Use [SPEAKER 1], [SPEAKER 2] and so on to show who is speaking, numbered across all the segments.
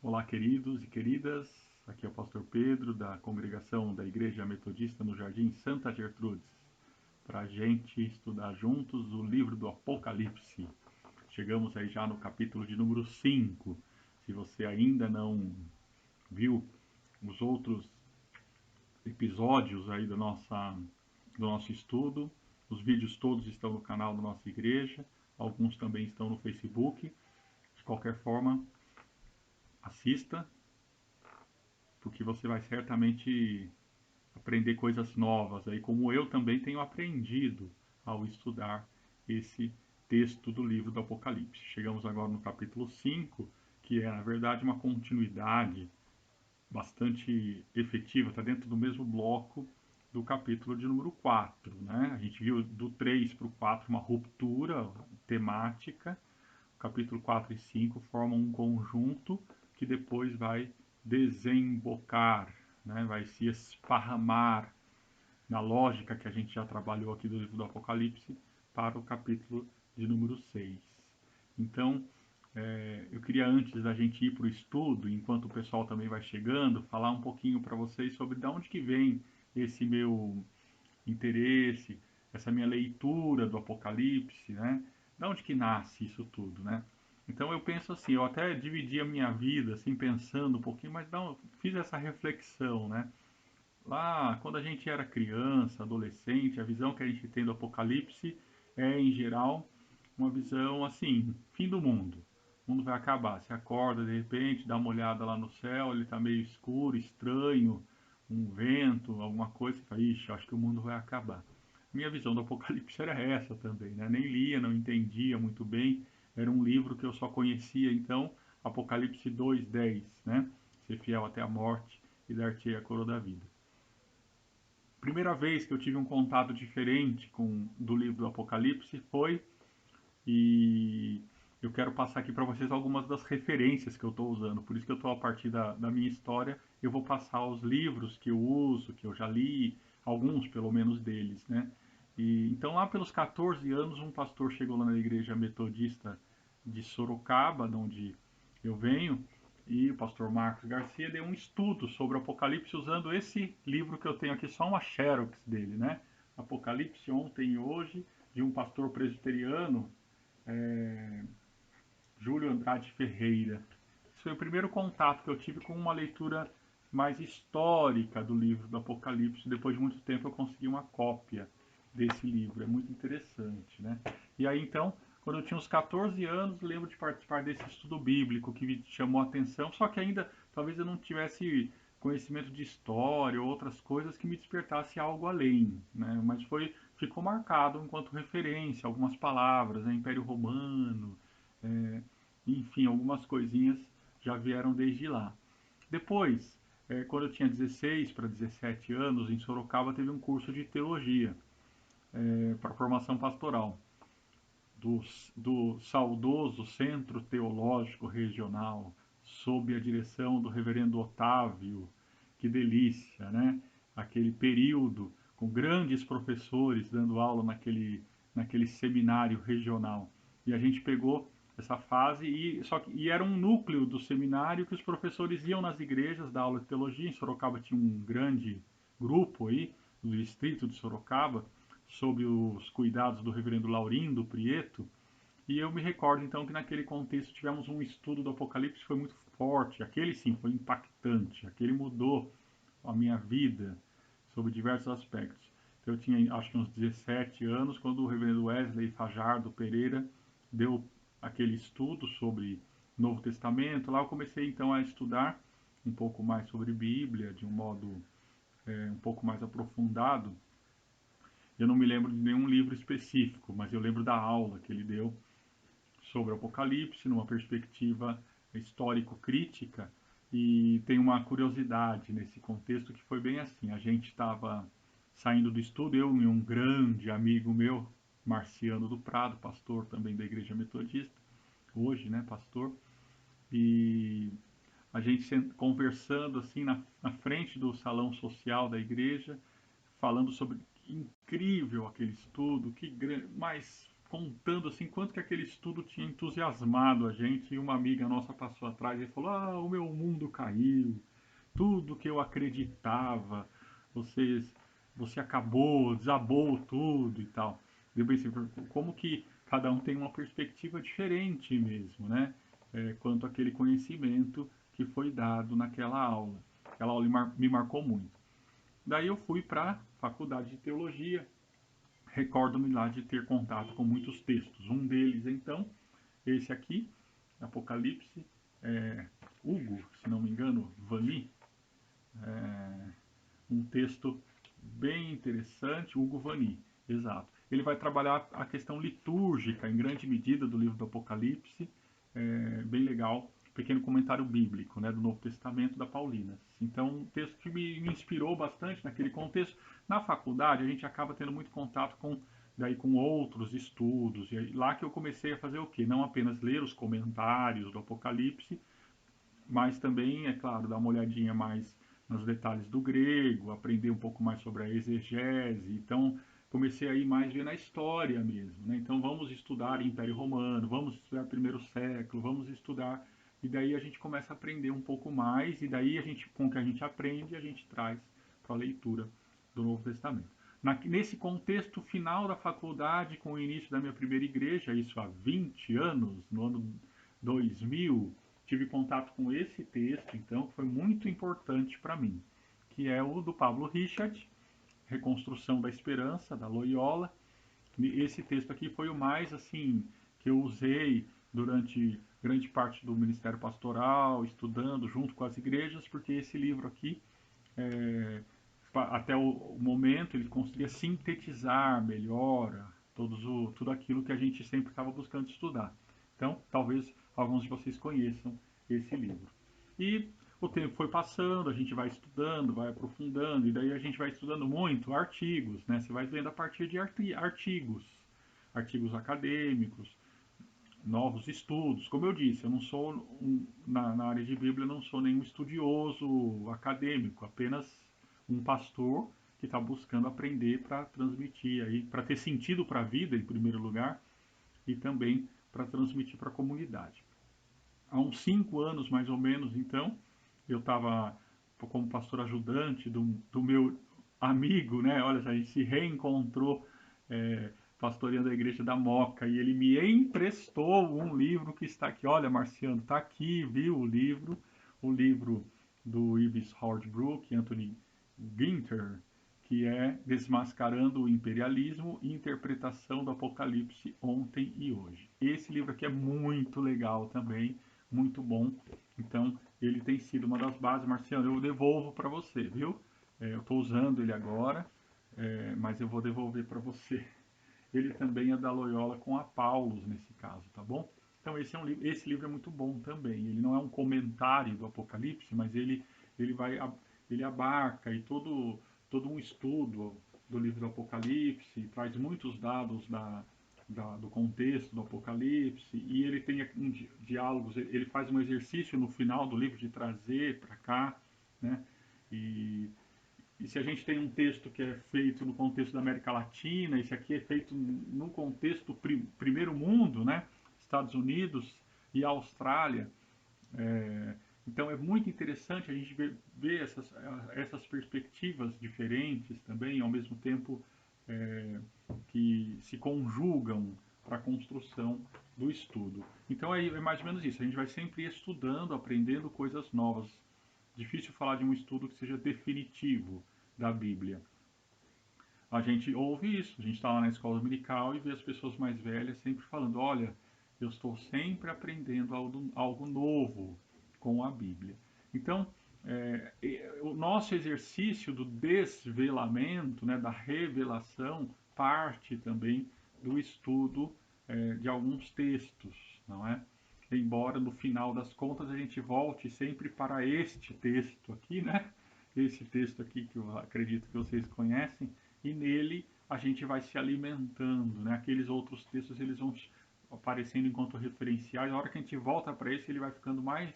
[SPEAKER 1] Olá, queridos e queridas. Aqui é o pastor Pedro, da congregação da Igreja Metodista no Jardim Santa Gertrudes, para a gente estudar juntos o livro do Apocalipse. Chegamos aí já no capítulo de número 5. Se você ainda não viu os outros episódios aí do nosso estudo, os vídeos todos estão no canal da nossa igreja, alguns também estão no Facebook. De qualquer forma, assista, porque você vai certamente aprender coisas novas, aí como eu também tenho aprendido ao estudar esse texto do livro do Apocalipse. Chegamos agora no capítulo 5, que é, na verdade, uma continuidade bastante efetiva, está dentro do mesmo bloco do capítulo de número 4. Né? A gente viu do 3 para o 4 uma ruptura temática. O capítulo 4 e 5 formam um conjunto que depois vai desembocar, né? Vai se esparramar na lógica que a gente já trabalhou aqui do livro do Apocalipse para o capítulo de número 6. Então, eu queria, antes da gente ir para o estudo, enquanto o pessoal também vai chegando, falar um pouquinho para vocês sobre de onde que vem esse meu interesse, essa minha leitura do Apocalipse, né? De onde que nasce isso tudo, né? Então eu penso assim, eu até dividi a minha vida assim pensando um pouquinho, mas não, fiz essa reflexão, né? Lá, quando a gente era criança, adolescente, a visão que a gente tem do Apocalipse é, em geral, uma visão assim, fim do mundo. O mundo vai acabar. Você acorda de repente, dá uma olhada lá no céu, ele está meio escuro, estranho, um vento, alguma coisa, e fala, ixi, acho que o mundo vai acabar. Minha visão do Apocalipse era essa também, né? Nem lia, não entendia muito bem. Era um livro que eu só conhecia, então, Apocalipse 2:10, né? Ser fiel até a morte e dar-te a coroa da vida. Primeira vez que eu tive um contato diferente com do livro do Apocalipse foi, e eu quero passar aqui para vocês algumas das referências que eu estou usando. Por isso que eu estou, a partir da minha história, eu vou passar os livros que eu uso, que eu já li, alguns pelo menos deles, né? E então, lá pelos 14 anos, um pastor chegou lá na igreja metodista de Sorocaba, de onde eu venho, e o pastor Marcos Garcia deu um estudo sobre o Apocalipse usando esse livro que eu tenho aqui, só uma xerox dele, né? Apocalipse Ontem e Hoje, de um pastor presbiteriano, é, Júlio Andrade Ferreira. Esse foi o primeiro contato que eu tive com uma leitura mais histórica do livro do Apocalipse. Depois de muito tempo eu consegui uma cópia desse livro, é muito interessante, né? E aí então, quando eu tinha uns 14 anos, lembro de participar desse estudo bíblico que me chamou a atenção, só que ainda talvez eu não tivesse conhecimento de história ou outras coisas que me despertasse algo além, né? Mas ficou marcado enquanto referência, algumas palavras, né? Império Romano, é, enfim, algumas coisinhas já vieram desde lá. Depois, quando eu tinha 16 para 17 anos, em Sorocaba teve um curso de teologia para formação pastoral do, do saudoso Centro Teológico Regional, sob a direção do reverendo Otávio. Que delícia, né? Aquele período com grandes professores dando aula naquele seminário regional. E a gente pegou essa fase e era um núcleo do seminário que os professores iam nas igrejas dar aula de teologia. Em Sorocaba tinha um grande grupo aí do distrito de Sorocaba, sob os cuidados do reverendo Laurindo Prieto, e eu me recordo então que naquele contexto tivemos um estudo do Apocalipse que foi muito forte, aquele sim foi impactante, aquele mudou a minha vida sobre diversos aspectos. Então, eu tinha acho que uns 17 anos quando o reverendo Wesley Fajardo Pereira deu aquele estudo sobre Novo Testamento. Lá eu comecei então a estudar um pouco mais sobre Bíblia, de um modo um pouco mais aprofundado. Eu não me lembro de nenhum livro específico, mas eu lembro da aula que ele deu sobre o Apocalipse, numa perspectiva histórico-crítica. E tem uma curiosidade nesse contexto que foi bem assim: a gente estava saindo do estudo, eu e um grande amigo meu, Marciano do Prado, pastor também da Igreja Metodista, hoje, né, pastor, e a gente conversando assim na frente do salão social da igreja, falando sobre que incrível aquele estudo, que mas contando assim quanto que aquele estudo tinha entusiasmado a gente, e uma amiga nossa passou atrás e falou: "Ah, o meu mundo caiu, tudo que eu acreditava, você, você acabou, desabou tudo e tal." Eu pensei, como que cada um tem uma perspectiva diferente mesmo, né? Quanto àquele conhecimento que foi dado naquela aula. Aquela aula me marcou muito. Daí eu fui para a faculdade de teologia. Recordo-me lá de ter contato com muitos textos. Um deles, então, esse aqui, Apocalipse, Hugo, se não me engano, Vani, um texto bem interessante, Hugo Vani, exato. Ele vai trabalhar a questão litúrgica, em grande medida, do livro do Apocalipse, bem legal, pequeno comentário bíblico, né, do Novo Testamento da Paulinas. Então, um texto que me inspirou bastante naquele contexto. Na faculdade, a gente acaba tendo muito contato com outros estudos, e lá que eu comecei a fazer o quê? Não apenas ler os comentários do Apocalipse, mas também, é claro, dar uma olhadinha mais nos detalhes do grego, aprender um pouco mais sobre a exegese. Então, comecei a ir mais ver na história mesmo, né? Então, vamos estudar Império Romano, vamos estudar primeiro século, vamos estudar, e daí a gente começa a aprender um pouco mais, e daí a gente, com o que a gente aprende, a gente traz para a leitura do Novo Testamento. Nesse contexto final da faculdade, com o início da minha primeira igreja, isso há 20 anos, no ano 2000, tive contato com esse texto, então, que foi muito importante para mim, que é o do Pablo Richard, Reconstrução da Esperança, da Loyola. Esse texto aqui foi o mais, assim, que eu usei durante grande parte do ministério pastoral, estudando junto com as igrejas, porque esse livro aqui, até o momento, ele conseguia sintetizar melhor tudo aquilo que a gente sempre estava buscando estudar. Então, talvez alguns de vocês conheçam esse livro. E o tempo foi passando, a gente vai estudando, vai aprofundando, e daí a gente vai estudando muito artigos, né? Você vai vendo a partir de artigos acadêmicos, novos estudos. Como eu disse, eu não sou, na área de Bíblia, eu não sou nenhum estudioso acadêmico, apenas um pastor que está buscando aprender para transmitir aí, para ter sentido para a vida, em primeiro lugar, e também para transmitir para a comunidade. Há uns 5 anos, mais ou menos, então, eu estava como pastor ajudante do meu amigo, né? Olha, a gente se reencontrou pastoreando a igreja da Moca, e ele me emprestou um livro que está aqui. Olha, Marciano, está aqui, viu o livro do Ives Hordbrook, Anthony Ginter, que é Desmascarando o Imperialismo e Interpretação do Apocalipse Ontem e Hoje. Esse livro aqui é muito legal também, muito bom. Então, ele tem sido uma das bases. Marciano, eu devolvo para você, viu? Eu estou usando ele agora, mas eu vou devolver para você. Ele também é da Loyola com a Paulus, nesse caso, tá bom? Então, esse livro é muito bom também. Ele não é um comentário do Apocalipse, mas ele abarca todo um estudo do livro do Apocalipse, traz muitos dados do contexto do Apocalipse, e ele tem diálogos, ele faz um exercício no final do livro de trazer para cá, né? E se a gente tem um texto que é feito no contexto da América Latina, esse aqui é feito no contexto primeiro mundo, né? Estados Unidos e Austrália. Então é muito interessante a gente ver essas perspectivas diferentes também, ao mesmo tempo que se conjugam para a construção do estudo. Então é mais ou menos isso, a gente vai sempre estudando, aprendendo coisas novas. Difícil falar de um estudo que seja definitivo da Bíblia. A gente ouve isso, a gente está lá na escola dominical e vê as pessoas mais velhas sempre falando: olha, eu estou sempre aprendendo algo novo com a Bíblia. Então, o nosso exercício do desvelamento, né, da revelação, parte também do estudo de alguns textos, não é? Embora no final das contas a gente volte sempre para este texto aqui, né? Esse texto aqui que eu acredito que vocês conhecem, e nele a gente vai se alimentando, né? Aqueles outros textos eles vão aparecendo enquanto referenciais. A hora que a gente volta para esse, ele vai ficando mais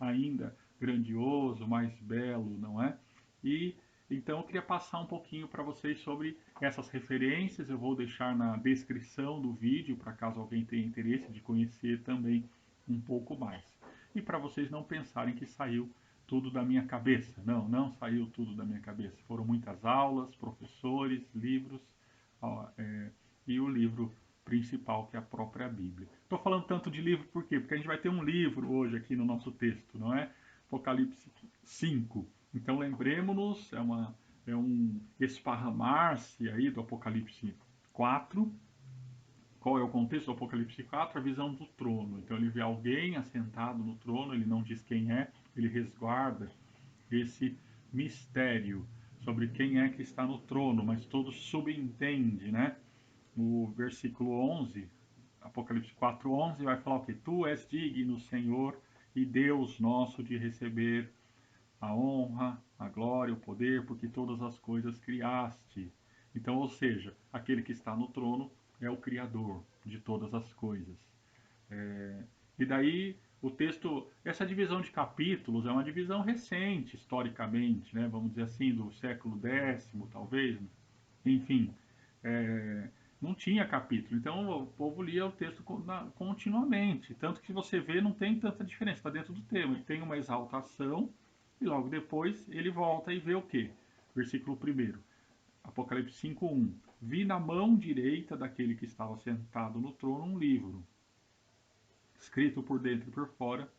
[SPEAKER 1] ainda grandioso, mais belo, não é? E Então eu queria passar um pouquinho para vocês sobre essas referências. Eu vou deixar na descrição do vídeo para caso alguém tenha interesse de conhecer também um pouco mais. E para vocês não pensarem que saiu tudo da minha cabeça. Não, não saiu tudo da minha cabeça. Foram muitas aulas, professores, livros e o livro principal, que é a própria Bíblia. Estou falando tanto de livro por quê? Porque a gente vai ter um livro hoje aqui no nosso texto, não é? Apocalipse 5. Então lembremos-nos, é um esparramar-se aí do Apocalipse 4. Qual é o contexto do Apocalipse 4? A visão do trono. Então ele vê alguém assentado no trono, ele não diz quem é, ele resguarda esse mistério sobre quem é que está no trono, mas todo subentende, né? No versículo 11, Apocalipse 4:11, vai falar o quê? Tu és digno, Senhor e Deus nosso, de receber a honra, a glória, o poder, porque todas as coisas criaste. Então, ou seja, aquele que está no trono é o Criador de todas as coisas. E daí o texto, essa divisão de capítulos é uma divisão recente, historicamente, né? Vamos dizer assim, do século X, talvez. Enfim, não tinha capítulo. Então o povo lia o texto continuamente. Tanto que você vê, não tem tanta diferença, está dentro do tema. Ele tem uma exaltação e logo depois ele volta e vê o quê? Versículo 1. Apocalipse 5:1. Vi na mão direita daquele que estava sentado no trono um livro, escrito por dentro e por fora,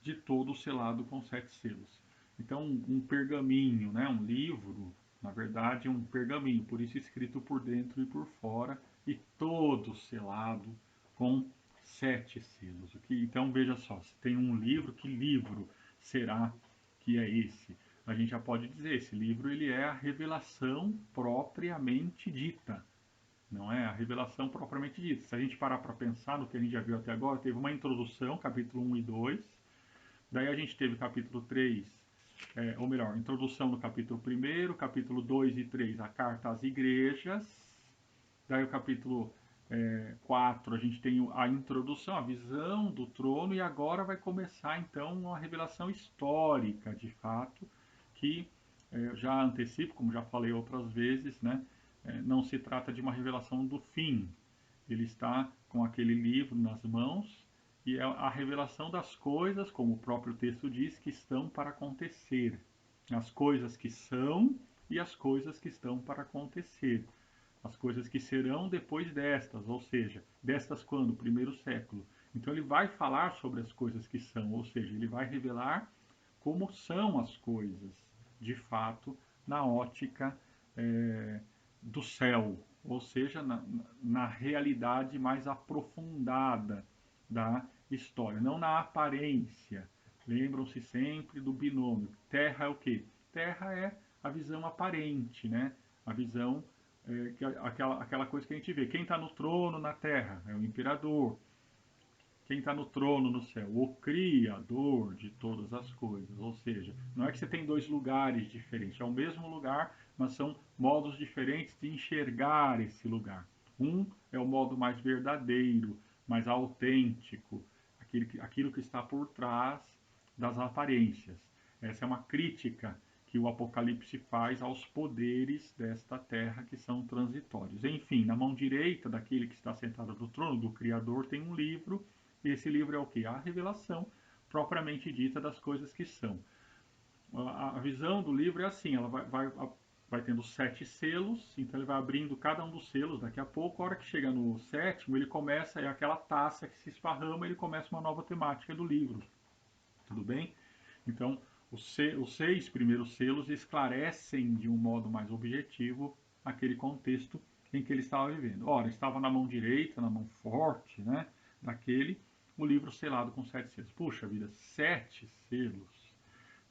[SPEAKER 1] de todo selado com 7 selos. Então, um pergaminho, né, um livro, na verdade, um pergaminho, por isso escrito por dentro e por fora, e todo selado com 7 selos. Então, veja só, se tem um livro, que livro será que é esse? A gente já pode dizer, esse livro ele é a revelação propriamente dita. Não é a revelação propriamente dita. Se a gente parar para pensar no que a gente já viu até agora, teve uma introdução, capítulo 1 e 2, daí a gente teve capítulo 3, ou melhor, introdução no capítulo 1, capítulo 2 e 3, a carta às igrejas. Daí o capítulo 4, a gente tem a introdução, a visão do trono, e agora vai começar então uma revelação histórica, de fato, que já antecipo, como já falei outras vezes, né? Não se trata de uma revelação do fim. Ele está com aquele livro nas mãos, e é a revelação das coisas, como o próprio texto diz, que estão para acontecer. As coisas que são e as coisas que estão para acontecer. As coisas que serão depois destas, ou seja, destas quando? Primeiro século. Então ele vai falar sobre as coisas que são, ou seja, ele vai revelar como são as coisas, de fato, na ótica do céu, ou seja, na realidade mais aprofundada da história, não na aparência. Lembram-se sempre do binômio. Terra é o quê? Terra é a visão aparente, né? A visão, aquela coisa que a gente vê. Quem está no trono na terra é o imperador. Quem está no trono no céu? O Criador de todas as coisas. Ou seja, não é que você tem dois lugares diferentes, é o mesmo lugar, mas são modos diferentes de enxergar esse lugar. Um é o modo mais verdadeiro, mais autêntico, aquilo que está por trás das aparências. Essa é uma crítica que o Apocalipse faz aos poderes desta terra que são transitórios. Enfim, na mão direita daquele que está sentado no trono, do Criador, tem um livro. E esse livro é o que? A revelação propriamente dita das coisas que são. A visão do livro é assim, ela vai tendo 7 selos, então ele vai abrindo cada um dos selos. Daqui a pouco, a hora que chega no 7º, ele começa, é aquela taça que se esparrama, ele começa uma nova temática do livro. Tudo bem? Então, os 6 primeiros selos esclarecem de um modo mais objetivo aquele contexto em que ele estava vivendo. Ora, estava na mão direita, na mão forte, né, daquele, o livro selado com 7 selos. Puxa vida, 7 selos.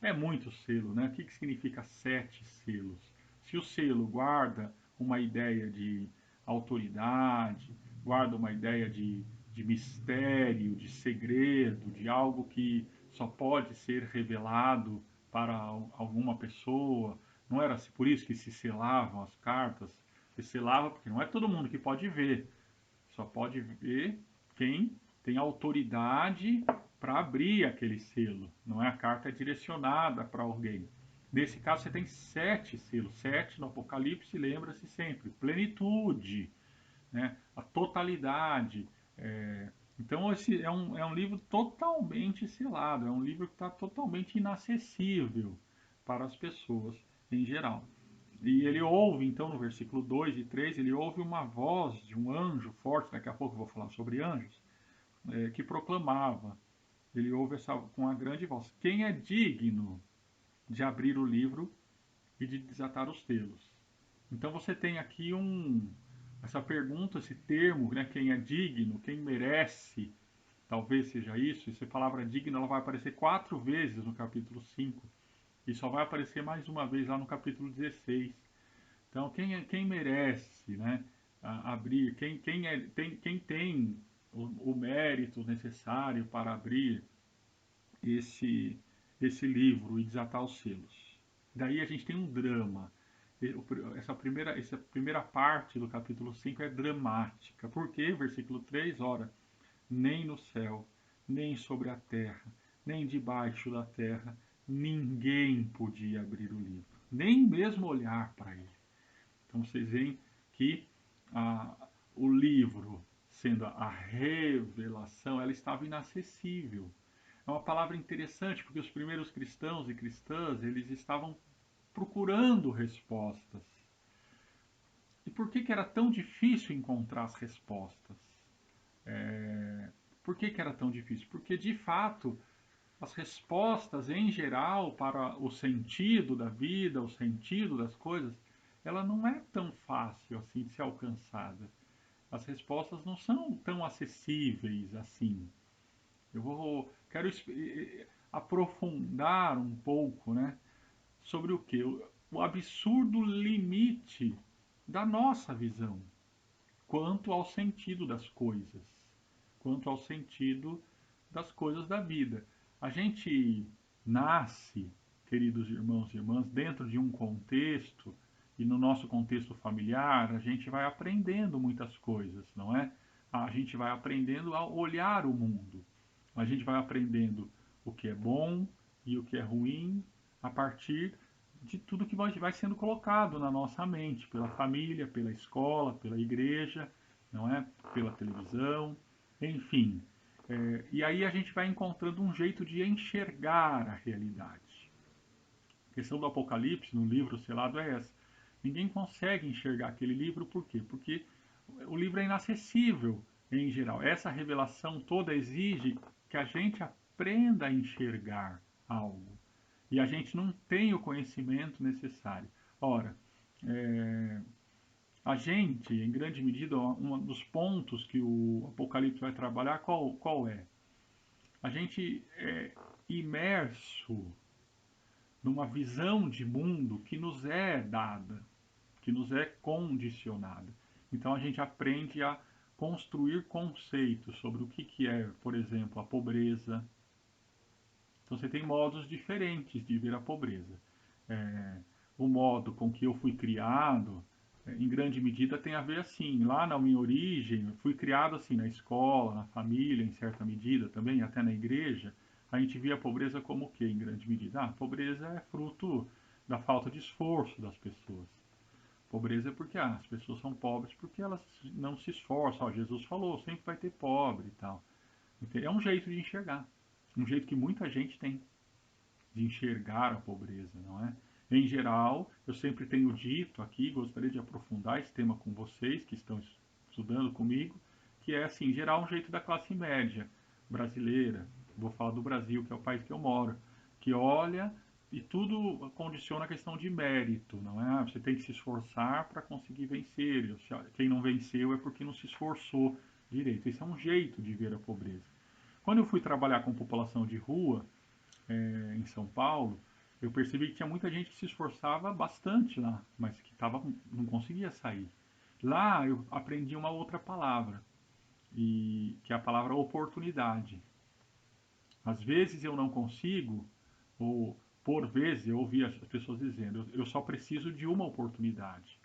[SPEAKER 1] É muito selo, né? O que significa 7 selos? Se o selo guarda uma ideia de autoridade, guarda uma ideia de mistério, de segredo, de algo que só pode ser revelado para alguma pessoa. Não era por isso que se selavam as cartas? Se selava porque não é todo mundo que pode ver. Só pode ver quem tem autoridade para abrir aquele selo. Não é? A carta é direcionada para alguém. Nesse caso, você tem 7 selos. 7 no Apocalipse, lembra-se sempre. Plenitude, né? A totalidade. Então, esse é um livro totalmente selado. É um livro que está totalmente inacessível para as pessoas em geral. E ele ouve, então, no versículo 2 e 3, ele ouve uma voz de um anjo forte. Daqui a pouco eu vou falar sobre anjos. Que proclamava. Ele ouve essa com a grande voz: quem é digno de abrir o livro e de desatar os selos? Então você tem aqui essa pergunta, esse termo, né, quem é digno, quem merece, talvez seja isso. Essa palavra digno ela vai aparecer 4 vezes no capítulo 5 e só vai aparecer mais uma vez lá no capítulo 16. Então quem merece, né, abrir, quem tem o mérito necessário para abrir esse, esse livro e desatar os selos. Daí a gente tem um drama. Essa primeira parte do capítulo 5 é dramática. Por quê? Versículo 3, ora, nem no céu, nem sobre a terra, nem debaixo da terra, ninguém podia abrir o livro, nem mesmo olhar para ele. Então vocês veem que o livro, sendo a revelação, ela estava inacessível. É uma palavra interessante, porque os primeiros cristãos e cristãs, eles estavam procurando respostas. E por que era tão difícil encontrar as respostas? Por que era tão difícil? Porque, de fato, as respostas, em geral, para o sentido da vida, o sentido das coisas, ela não é tão fácil assim de ser alcançada. As respostas não são tão acessíveis assim. Quero aprofundar um pouco, né, sobre o que? O absurdo limite da nossa visão quanto ao sentido das coisas, quanto ao sentido das coisas da vida. A gente nasce, queridos irmãos e irmãs, dentro de um contexto, e no nosso contexto familiar, a gente vai aprendendo muitas coisas, não é? A gente vai aprendendo a olhar o mundo. A gente vai aprendendo o que é bom e o que é ruim a partir de tudo que vai sendo colocado na nossa mente, pela família, pela escola, pela igreja, não é? Pela televisão, enfim. E aí a gente vai encontrando um jeito de enxergar a realidade. A questão do Apocalipse, no livro selado, é essa. Ninguém consegue enxergar aquele livro, por quê? Porque o livro é inacessível em geral. Essa revelação toda exige que a gente aprenda a enxergar algo. E a gente não tem o conhecimento necessário. Ora, a gente, em grande medida, um dos pontos que o Apocalipse vai trabalhar, qual é? A gente é imerso numa visão de mundo que nos é dada, que nos é condicionada. Então a gente aprende a construir conceitos sobre o que é, por exemplo, a pobreza. Então você tem modos diferentes de ver a pobreza. O modo com que eu fui criado, em grande medida, tem a ver assim. Lá na minha origem, eu fui criado assim na escola, na família, em certa medida também, até na igreja. A gente via a pobreza como o quê, em grande medida? A pobreza é fruto da falta de esforço das pessoas. Pobreza é porque as pessoas são pobres porque elas não se esforçam. Jesus falou, sempre vai ter pobre e tal. É um jeito de enxergar. Um jeito que muita gente tem de enxergar a pobreza, não é? Em geral, eu sempre tenho dito aqui, gostaria de aprofundar esse tema com vocês que estão estudando comigo, que é assim, em geral, um jeito da classe média brasileira. Vou falar do Brasil, que é o país que eu moro, que olha e tudo condiciona a questão de mérito, não é? Você tem que se esforçar para conseguir vencer. Quem não venceu é porque não se esforçou direito. Esse é um jeito de ver a pobreza. Quando eu fui trabalhar com população de rua, em São Paulo, eu percebi que tinha muita gente que se esforçava bastante lá, mas que não conseguia sair. Lá eu aprendi uma outra palavra, que é a palavra oportunidade. Às vezes eu não consigo, ou por vezes eu ouvi as pessoas dizendo, eu só preciso de uma oportunidade.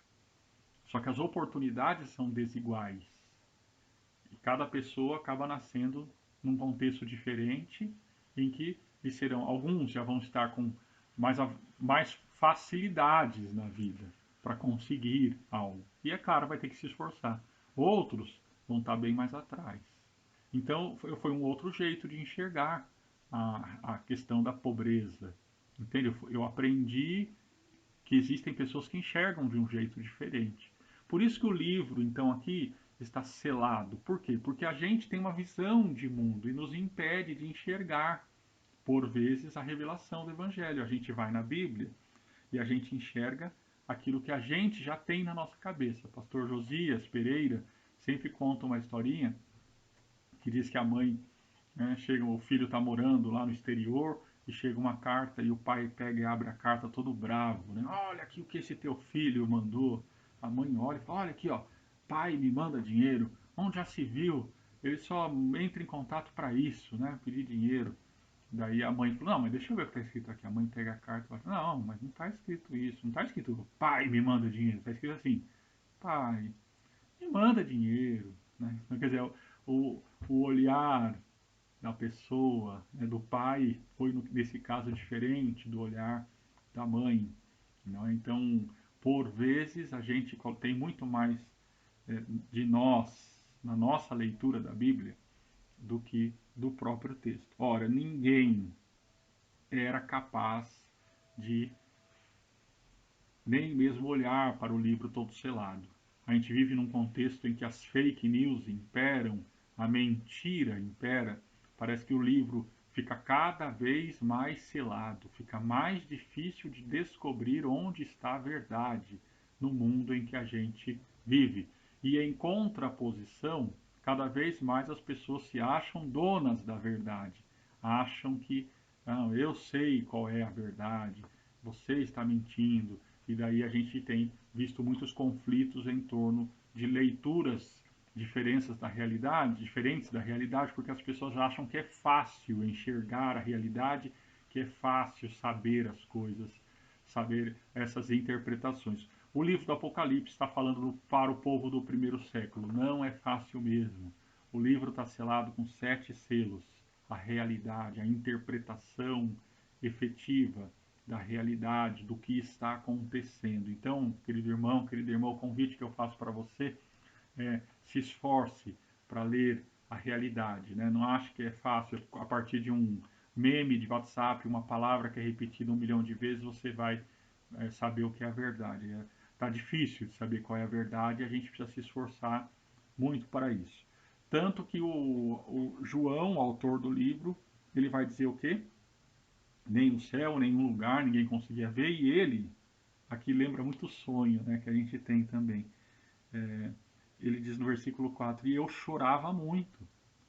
[SPEAKER 1] Só que as oportunidades são desiguais. E cada pessoa acaba nascendo num contexto diferente, em que alguns já vão estar com mais facilidades na vida para conseguir algo. E é claro, vai ter que se esforçar. Outros vão estar bem mais atrás. Então, foi um outro jeito de enxergar a questão da pobreza. Entende? Eu aprendi que existem pessoas que enxergam de um jeito diferente. Por isso que o livro, então, aqui está selado. Por quê? Porque a gente tem uma visão de mundo e nos impede de enxergar, por vezes, a revelação do Evangelho. A gente vai na Bíblia e a gente enxerga aquilo que a gente já tem na nossa cabeça. Pastor Josias Pereira sempre conta uma historinha que diz que a mãe, né, chega, o filho está morando lá no exterior e chega uma carta e o pai pega e abre a carta todo bravo, né? Olha aqui o que esse teu filho mandou. A mãe olha e fala, olha aqui, ó, pai me manda dinheiro. Onde já se viu? Ele só entra em contato para isso, né? Pedir dinheiro. Daí a mãe falou, não, mas deixa eu ver o que está escrito aqui. A mãe pega a carta e fala, não, mas não está escrito isso. Não está escrito, pai me manda dinheiro. Está escrito assim, pai me manda dinheiro. Né? Então, quer dizer, o olhar da pessoa, né, do pai, foi nesse caso diferente do olhar da mãe. Não é? Então, por vezes, a gente tem muito mais de nós, na nossa leitura da Bíblia, do que do próprio texto. Ora, ninguém era capaz de nem mesmo olhar para o livro todo selado. A gente vive num contexto em que as fake news imperam, a mentira impera. Parece que o livro fica cada vez mais selado, fica mais difícil de descobrir onde está a verdade no mundo em que a gente vive. E em contraposição, cada vez mais as pessoas se acham donas da verdade, acham que não, eu sei qual é a verdade, você está mentindo, e daí a gente tem visto muitos conflitos em torno de leituras diferentes da realidade, porque as pessoas acham que é fácil enxergar a realidade, que é fácil saber as coisas, saber essas interpretações. O livro do Apocalipse está falando para o povo do primeiro século. Não é fácil mesmo. O livro está selado com 7 selos. A realidade, a interpretação efetiva da realidade, do que está acontecendo. Então, querido irmão, querida irmã, o convite que eu faço para você é se esforce para ler a realidade. Né? Não ache que é fácil, a partir de um meme de WhatsApp, uma palavra que é repetida 1 milhão de vezes, você vai saber o que é a verdade. Está difícil de saber qual é a verdade e a gente precisa se esforçar muito para isso. Tanto que o João, o autor do livro, ele vai dizer o quê? Nem no céu, nenhum lugar, ninguém conseguia ver, e ele, aqui lembra muito o sonho, né, que a gente tem também. Ele diz no versículo 4, e eu chorava muito,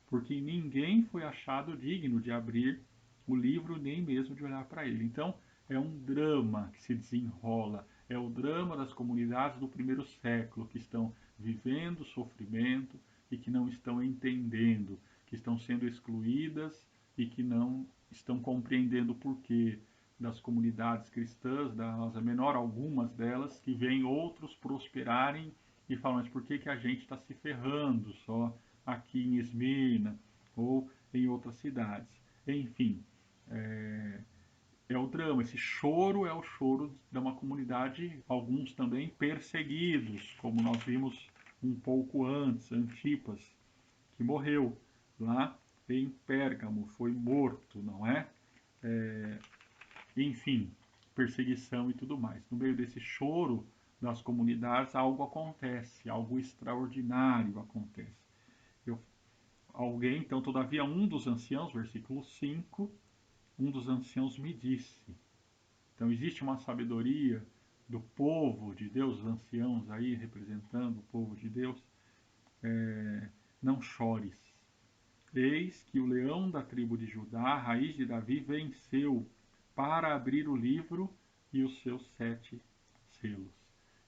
[SPEAKER 1] porque ninguém foi achado digno de abrir o livro, nem mesmo de olhar para ele. Então, é um drama que se desenrola, é o drama das comunidades do primeiro século, que estão vivendo sofrimento e que não estão entendendo, que estão sendo excluídas e que não estão compreendendo o porquê das comunidades cristãs, da Rosa Menor, algumas delas, que veem outros prosperarem e falam, mas por que, que a gente está se ferrando só aqui em Esmirna ou em outras cidades? Enfim, é o drama. Esse choro é o choro de uma comunidade, alguns também perseguidos, como nós vimos um pouco antes, Antipas, que morreu lá em Pérgamo, foi morto, não é? Enfim, perseguição e tudo mais. No meio desse choro das comunidades, algo acontece, algo extraordinário acontece. Alguém, então, todavia, um dos anciãos, versículo 5, um dos anciãos me disse. Então, existe uma sabedoria do povo de Deus, os anciãos aí representando o povo de Deus. Não chores. Eis que o leão da tribo de Judá, a raiz de Davi, venceu para abrir o livro e os seus 7 selos.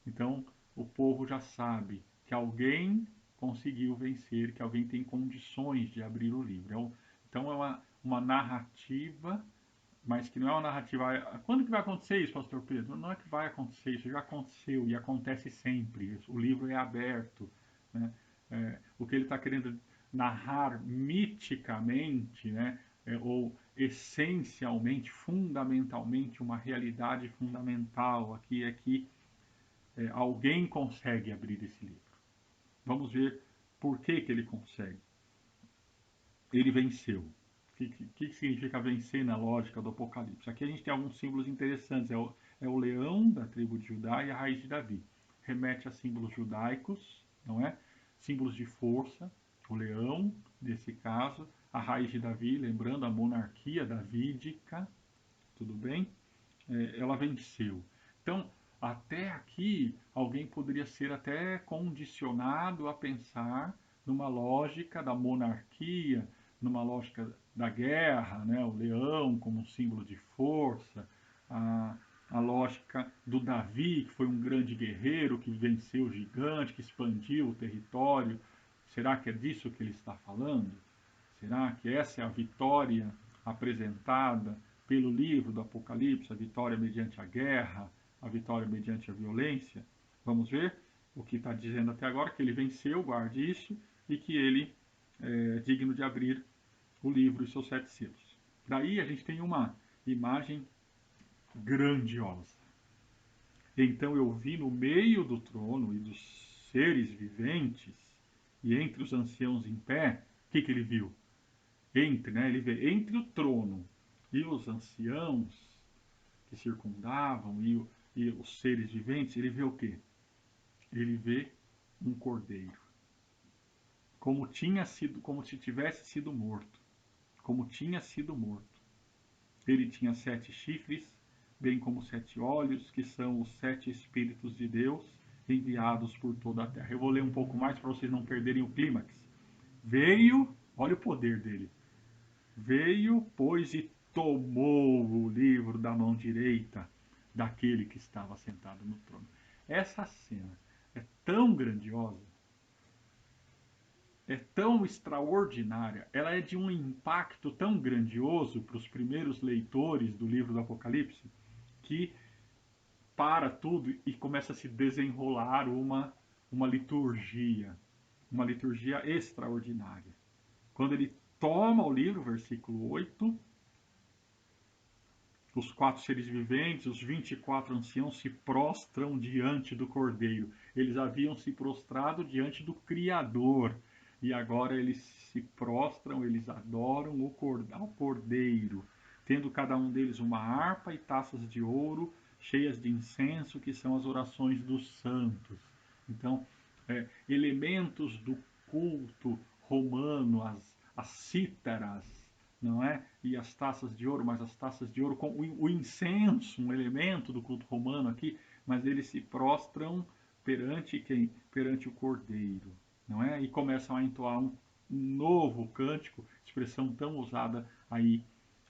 [SPEAKER 1] Então, o povo já sabe que alguém conseguiu vencer, que alguém tem condições de abrir o livro. Então, é uma narrativa, mas que não é uma narrativa... Quando que vai acontecer isso, pastor Pedro? Não é que vai acontecer isso, já aconteceu e acontece sempre. O livro é aberto. Né? O que ele está querendo narrar miticamente, né, ou essencialmente, fundamentalmente, uma realidade fundamental aqui é que alguém consegue abrir esse livro. Vamos ver por que ele consegue. Ele venceu. O que significa vencer na lógica do Apocalipse? Aqui a gente tem alguns símbolos interessantes. É o leão da tribo de Judá e a raiz de Davi. Remete a símbolos judaicos, não é? Símbolos de força. O leão, nesse caso, a raiz de Davi, lembrando a monarquia davídica, tudo bem? Ela venceu. Então, até aqui, alguém poderia ser até condicionado a pensar numa lógica da monarquia, numa lógica da guerra, né? O leão como um símbolo de força, a lógica do Davi, que foi um grande guerreiro, que venceu o gigante, que expandiu o território. Será que é disso que ele está falando? Será que essa é a vitória apresentada pelo livro do Apocalipse, a vitória mediante a guerra, a vitória mediante a violência? Vamos ver o que está dizendo até agora, que ele venceu, guarde isso, e que ele é digno de abrir o livro e seus 7 selos. Daí a gente tem uma imagem grandiosa. Então eu vi no meio do trono e dos seres viventes, e entre os anciãos em pé, o que ele viu? Ele vê entre o trono e os anciãos que circundavam e os seres viventes, ele vê o quê? Ele vê um cordeiro, como tinha sido, como se tivesse sido morto, como tinha sido morto. Ele tinha 7 chifres, bem como 7 olhos, que são os 7 Espíritos de Deus enviados por toda a terra. Eu vou ler um pouco mais para vocês não perderem o clímax. Veio, olha o poder dele. Veio, pois, e tomou o livro da mão direita daquele que estava sentado no trono. Essa cena é tão grandiosa, é tão extraordinária, ela é de um impacto tão grandioso para os primeiros leitores do livro do Apocalipse, que para tudo e começa a se desenrolar uma liturgia extraordinária. Quando ele toma o livro, versículo 8, os 4 seres viventes, os 24 anciãos se prostram diante do Cordeiro. Eles haviam se prostrado diante do Criador. E agora eles se prostram, eles adoram ao Cordeiro, tendo cada um deles uma harpa e taças de ouro cheias de incenso, que são as orações dos santos. Então, elementos do culto romano, as cítaras, não é? E as taças de ouro, mas as taças de ouro com o incenso, um elemento do culto romano aqui, mas eles se prostram perante quem? Perante o Cordeiro, não é? E começam a entoar um novo cântico, expressão tão usada aí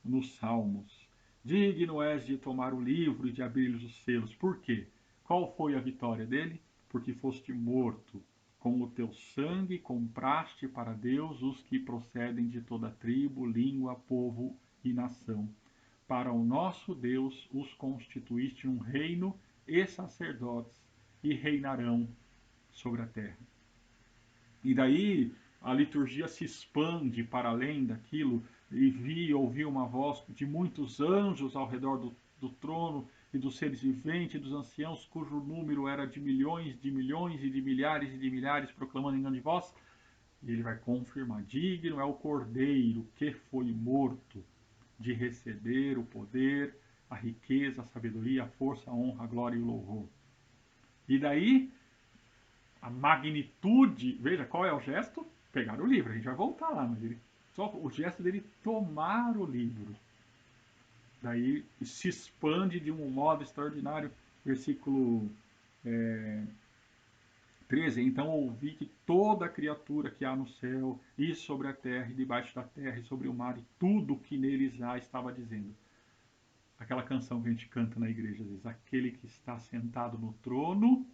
[SPEAKER 1] nos Salmos. Digno és de tomar o livro e de abrir os selos. Por quê? Qual foi a vitória dele? Porque foste morto. Com o teu sangue compraste para Deus os que procedem de toda tribo, língua, povo e nação. Para o nosso Deus os constituíste um reino e sacerdotes, e reinarão sobre a terra. E daí a liturgia se expande para além daquilo, e ouvi uma voz de muitos anjos ao redor do trono, e dos seres viventes e dos anciãos, cujo número era de milhões e de milhares e de milhares, proclamando em grande voz. E ele vai confirmar: digno é o Cordeiro que foi morto de receber o poder, a riqueza, a sabedoria, a força, a honra, a glória e o louvor. E daí, a magnitude, veja qual é o gesto? Pegar o livro, a gente vai voltar lá, mas só o gesto dele tomar o livro. Daí se expande de um modo extraordinário, versículo 13. Então ouvi que toda criatura que há no céu, e sobre a terra, e debaixo da terra, e sobre o mar, e tudo que neles há, estava dizendo. Aquela canção que a gente canta na igreja, às vezes, aquele que está sentado no trono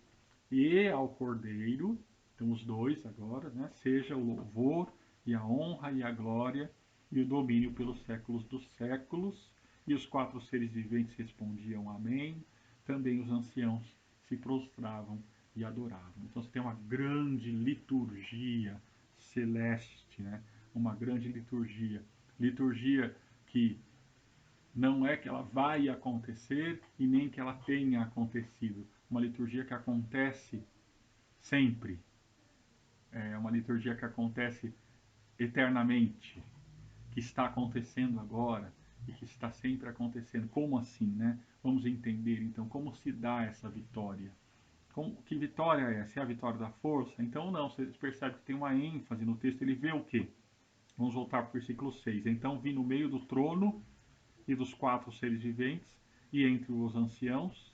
[SPEAKER 1] e ao Cordeiro, então os dois agora, né? Seja o louvor e a honra e a glória e o domínio pelos séculos dos séculos. E os 4 seres viventes respondiam amém. Também os anciãos se prostravam e adoravam. Então você tem uma grande liturgia celeste, né? Uma grande liturgia que não é que ela vai acontecer e nem que ela tenha acontecido. Uma liturgia que acontece sempre. É uma liturgia que acontece eternamente, que está acontecendo agora e que está sempre acontecendo. Como assim, né? Vamos entender então como se dá essa vitória. Que vitória é essa? É a vitória da força? Então não, você percebe que tem uma ênfase no texto. Ele vê o quê? Vamos voltar para o versículo 6. Então vi no meio do trono e dos 4 seres viventes e entre os anciãos,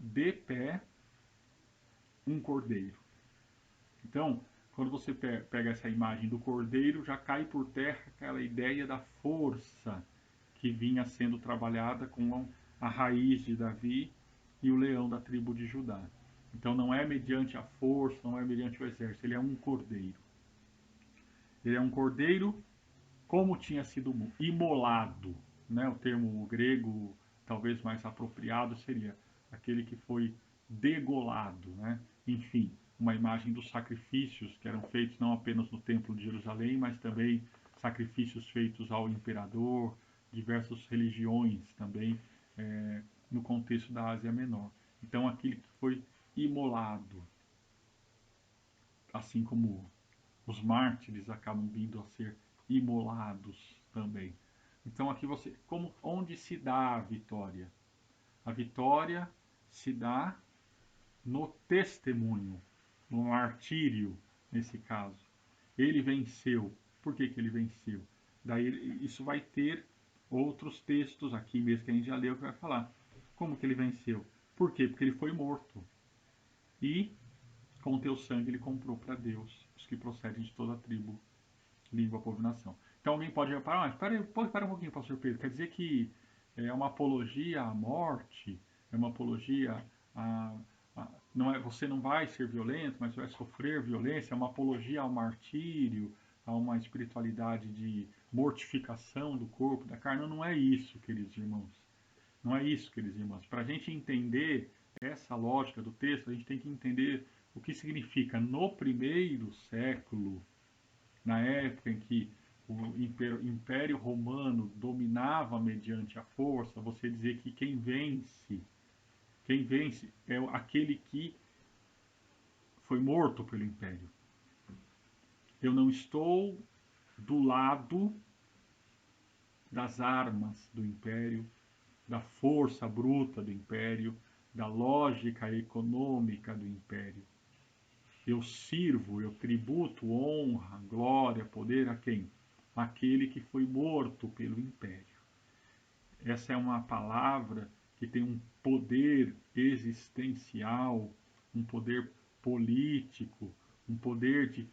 [SPEAKER 1] de pé, um cordeiro. Então, quando você pega essa imagem do cordeiro, já cai por terra aquela ideia da força que vinha sendo trabalhada com a raiz de Davi e o leão da tribo de Judá. Então não é mediante a força, não é mediante o exército, ele é um cordeiro. Ele é um cordeiro como tinha sido imolado, né? O termo grego talvez mais apropriado seria aquele que foi degolado, né? Enfim, uma imagem dos sacrifícios que eram feitos não apenas no Templo de Jerusalém, mas também sacrifícios feitos ao imperador, diversas religiões também no contexto da Ásia Menor. Então, aquele que foi imolado, assim como os mártires acabam vindo a ser imolados também. Então aqui onde se dá a vitória? A vitória se dá no testemunho, no martírio, nesse caso. Ele venceu. Por que ele venceu? Daí isso vai ter outros textos aqui mesmo que a gente já leu que vai falar. Como que ele venceu? Por quê? Porque ele foi morto. E com o teu sangue ele comprou para Deus os que procedem de toda a tribo, língua, povo e nação. Então alguém pode reparar, mas espera um pouquinho, pastor Pedro, quer dizer que é uma apologia à morte, é uma apologia não é, você não vai ser violento, mas vai sofrer violência, é uma apologia ao martírio, a uma espiritualidade de mortificação do corpo, da carne. Não é isso, queridos irmãos. Não é isso, queridos irmãos. Para a gente entender essa lógica do texto, a gente tem que entender o que significa no primeiro século, na época em que o Império Romano dominava mediante a força, você dizer que quem vence é aquele que foi morto pelo Império. Eu não estou do lado das armas do Império, da força bruta do Império, da lógica econômica do Império. Eu sirvo, eu tributo honra, glória, poder a quem? Aquele que foi morto pelo Império. Essa é uma palavra que tem um poder existencial, um poder político, um poder de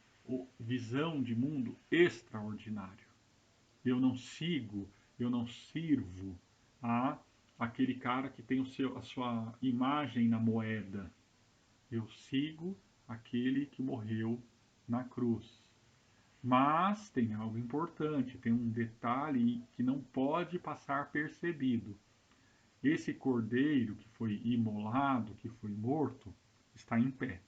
[SPEAKER 1] visão de mundo extraordinário. Eu não sirvo a aquele cara que tem a sua imagem na moeda. Eu sigo aquele que morreu na cruz. Mas tem algo importante, tem um detalhe que não pode passar percebido. Esse cordeiro que foi imolado, que foi morto, está em pé.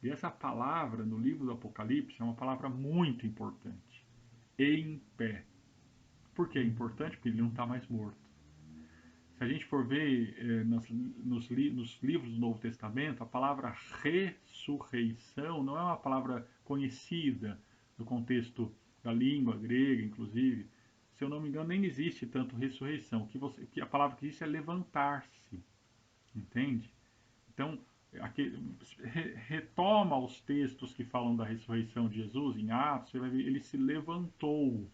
[SPEAKER 1] E essa palavra no livro do Apocalipse é uma palavra muito importante. Em pé. Por que é importante? Porque ele não está mais morto. Se a gente for ver nos livros do Novo Testamento, a palavra ressurreição não é uma palavra conhecida no contexto da língua grega, inclusive. Se eu não me engano, nem existe tanto ressurreição. Que a palavra que existe é levantar-se, entende? Então, retoma os textos que falam da ressurreição de Jesus em Atos, você vai ver, ele se levantou,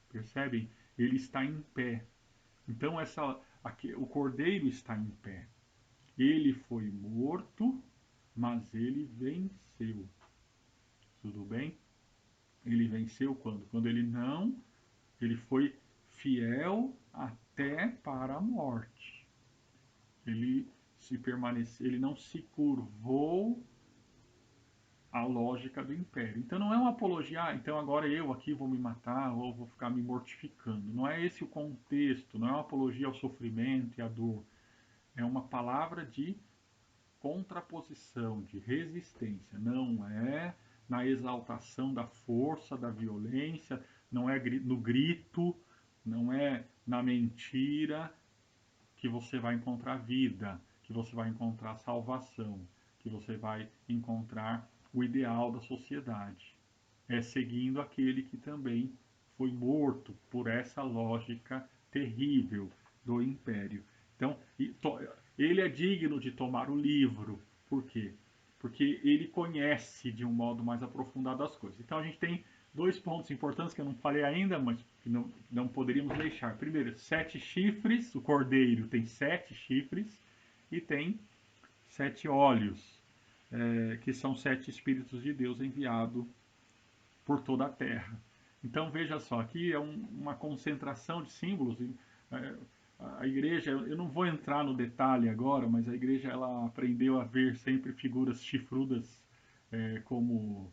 [SPEAKER 1] percebem? Ele está em pé. Então o cordeiro está em pé. Ele foi morto, mas ele venceu. Tudo bem? Ele venceu quando? Quando ele foi fiel até para a morte. Ele não se curvou à lógica do império. Então não é uma apologia, então agora eu aqui vou me matar ou vou ficar me mortificando. Não é esse o contexto, não é uma apologia ao sofrimento e à dor. É uma palavra de contraposição, de resistência. Não é na exaltação da força, da violência, não é no grito, não é na mentira que você vai encontrar vida, que você vai encontrar salvação, que você vai encontrar o ideal da sociedade. É seguindo aquele que também foi morto por essa lógica terrível do império. Então, ele é digno de tomar o livro. Por quê? Porque ele conhece de um modo mais aprofundado as coisas. Então, a gente tem dois pontos importantes que eu não falei ainda, mas que não poderíamos deixar. Primeiro, 7 chifres. O cordeiro tem 7 chifres e tem 7 olhos, que são 7 Espíritos de Deus enviados por toda a terra. Então veja só, aqui é uma concentração de símbolos. A igreja, eu não vou entrar no detalhe agora, mas a igreja ela aprendeu a ver sempre figuras chifrudas como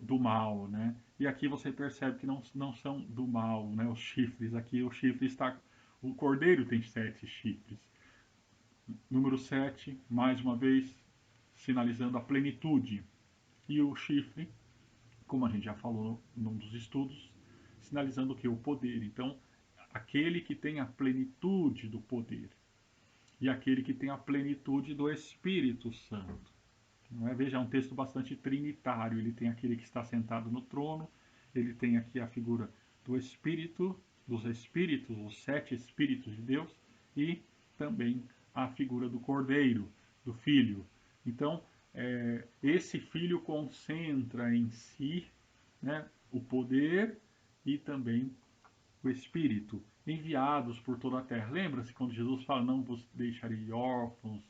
[SPEAKER 1] do mal, né? E aqui você percebe que não são do mal, né? Os chifres, aqui o chifre está... O cordeiro tem 7 chifres. Número 7, mais uma vez, sinalizando a plenitude. E o chifre, como a gente já falou num dos estudos, sinalizando que o poder. Então, aquele que tem a plenitude do poder e aquele que tem a plenitude do Espírito Santo. Não é? Veja, é um texto bastante trinitário. Ele tem aquele que está sentado no trono, ele tem aqui a figura do Espírito, dos Espíritos, os 7 Espíritos de Deus, e também a figura do Cordeiro, do Filho. Então, esse Filho concentra em si, né, o poder e também o Espírito, enviados por toda a terra. Lembra-se quando Jesus fala, não vos deixarei órfãos,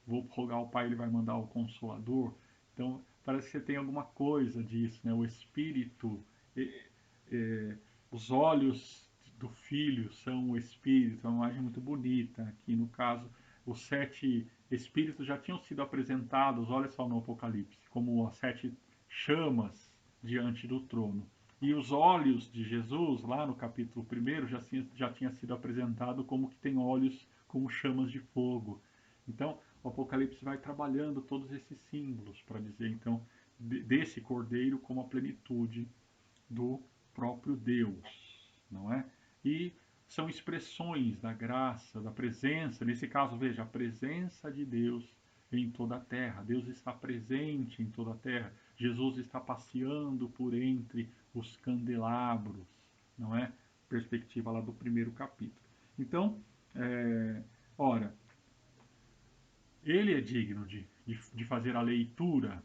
[SPEAKER 1] vou rogar ao Pai, ele vai mandar o Consolador. Então, parece que você tem alguma coisa disso, né? O Espírito, os olhos do Filho são o Espírito, é uma imagem muito bonita. Aqui, no caso, os 7 Espíritos já tinham sido apresentados, olha só no Apocalipse, como as 7 chamas diante do trono. E os olhos de Jesus, lá no capítulo 1, já tinha sido apresentado como que tem olhos como chamas de fogo. Então, o Apocalipse vai trabalhando todos esses símbolos para dizer, então, desse cordeiro como a plenitude do próprio Deus, não é? E são expressões da graça, da presença, nesse caso, veja, a presença de Deus em toda a terra. Deus está presente em toda a terra. Jesus está passeando por entre os candelabros, não é? Perspectiva lá do primeiro capítulo. Então, ora, ele é digno de fazer a leitura,